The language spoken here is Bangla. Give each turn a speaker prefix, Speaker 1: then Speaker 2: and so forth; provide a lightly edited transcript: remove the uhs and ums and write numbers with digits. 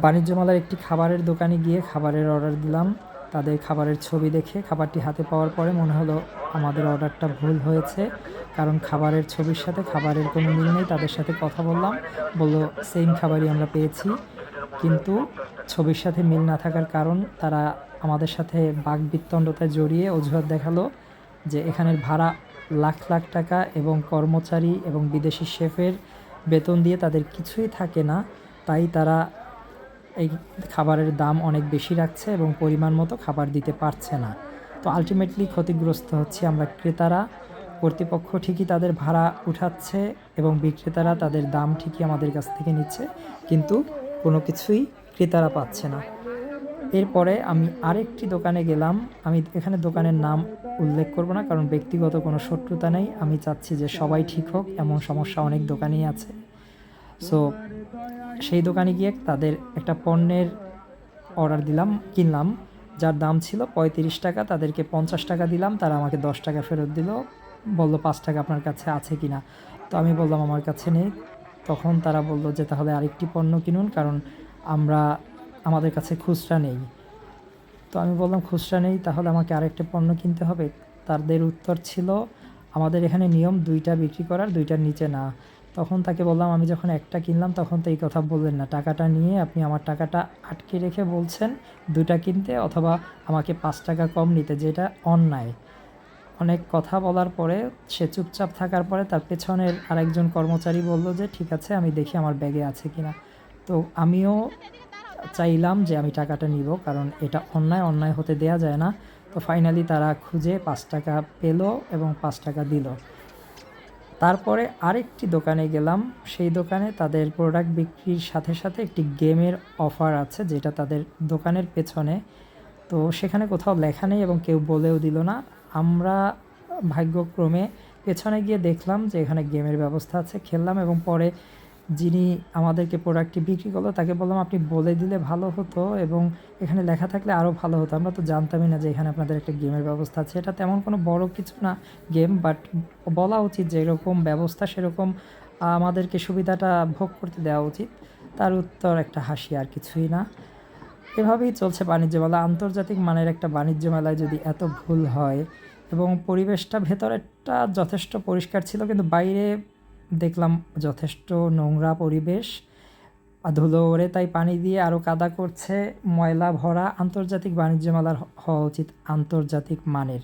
Speaker 1: বাণিজ্য মেলার একটি খাবারের দোকানে গিয়ে খাবারের অর্ডার দিলাম। তাদের খাবারের ছবি দেখে খাবারটি হাতে পাওয়ার পরে মনে হলো আমাদের অর্ডারটা ভুল হয়েছে, কারণ খাবারের ছবির সাথে খাবারের কোনো মিল নেই। তাদের সাথে কথা বললাম, বলল সেম খাবারই আমরা পেয়েছি, কিন্তু ছবির সাথে মিল না থাকার কারণ তারা আমাদের সাথে বাকবিতণ্ডতায় জড়িয়ে অজুহাত দেখালো যে এখানের ভাড়া লাখ লাখ টাকা এবং কর্মচারী এবং বিদেশি শেফের বেতন দিয়ে তাদের কিছুই থাকে না, তাই তারা এই খাবারের দাম অনেক বেশি রাখছে এবং পরিমাণ মতো খাবার দিতে পারছে না। তো আলটিমেটলি ক্ষতিগ্রস্ত হচ্ছে আমরা ক্রেতারা। কর্তৃপক্ষ ঠিকই তাদের ভাড়া উঠাচ্ছে এবং বিক্রেতারা তাদের দাম ঠিকই আমাদের কাছ থেকে নিচ্ছে, কিন্তু কোনো কিছুই ক্রেতারা পাচ্ছে না। এরপরে আমি আরেকটি দোকানে গেলাম। আমি এখানে দোকানের নাম উল্লেখ করব না, কারণ ব্যক্তিগত কোনো শত্রুতা নেই। আমি চাচ্ছি যে সবাই ঠিক হোক, এমন সমস্যা অনেক দোকানেই আছে। সো সেই দোকানে গিয়ে তাদের একটা পণ্যের অর্ডার কিনলাম, যার দাম ছিল ৩৫ টাকা। তাদেরকে ৫০ টাকা দিলাম, তারা আমাকে ১০ টাকা ফেরত দিল, বলল ৫ টাকা আপনার কাছে আছে কি না। তো আমি বললাম আমার কাছে নেই। তখন তারা বলল যে তাহলে আরেকটি পণ্য কিনুন, কারণ আমাদের কাছে খুচরা নেই। তো আমি বললাম খুচরা নেই, তাহলে আমাকে আরেকটা পণ্য কিনতে হবে। তাদের উত্তর ছিল আমাদের এখানে নিয়ম ২টা বিক্রি করার, ২টার নিচে না। তখন তাকে বললাম আমি যখন একটা কিনলাম তখন তো এই কথা বললেন না, টাকাটা নিয়ে আপনি আমার টাকাটা আটকে রেখে বলছেন ২টা কিনতে অথবা আমাকে ৫ টাকা কম নিতে, যেটা অন্যায়। অনেক কথা বলার পরে সে চুপচাপ থাকার পরে তার পেছনের আরেকজন কর্মচারী বলল যে ঠিক আছে, আমি দেখি আমার ব্যাগে আছে কিনা। তো আমিও চাইলাম যে আমি টাকাটা নিব, কারণ এটা অন্যায় হতে দেয়া যায় না। তো ফাইনালি তারা খুঁজে ৫ টাকা পেল এবং ৫ টাকা দিল। তারপরে আরেকটি দোকানে গেলাম। সেই দোকানে তাদের প্রোডাক্ট বিক্রির সাথে সাথে একটি গেমের অফার আছে, যেটা তাদের দোকানের পেছনে। তো সেখানে কোথাও লেখা নেই এবং কেউ বলেও দিল না। আমরা ভাগ্যক্রমে পেছনে গিয়ে দেখলাম যে এখানে গেমের ব্যবস্থা আছে, খেললাম এবং পরে যিনি আমাদেরকে প্রোডাক্টটি বিক্রি করলো তাকে বললাম আপনি বলে দিলে ভালো হতো এবং এখানে লেখা থাকলে আরও ভালো হতো, আমরা তো জানতামই না যে এখানে আপনাদের একটা গেমের ব্যবস্থা আছে। এটা তেমন কোনো বড় কিছু না গেম, বাট বলা উচিত যে এরকম ব্যবস্থা সেরকম আমাদেরকে সুবিধাটা ভোগ করতে দেওয়া উচিত। তার উত্তর একটা হাসি, আর কিছুই না। এভাবেই চলছে বাণিজ্য মেলা। আন্তর্জাতিক মানের একটা বাণিজ্য মেলায় যদি এত ভুল হয়, এবং পরিবেশটা ভেতরেরটা যথেষ্ট পরিষ্কার ছিল, কিন্তু বাইরে দেখলাম যথেষ্ট নোংরা পরিবেশ, ধুলো ওড়ে তাই পানি দিয়ে আরও কাদা করছে, ময়লা ভরা। আন্তর্জাতিক বাণিজ্য মেলার হওয়া উচিত আন্তর্জাতিক মানের।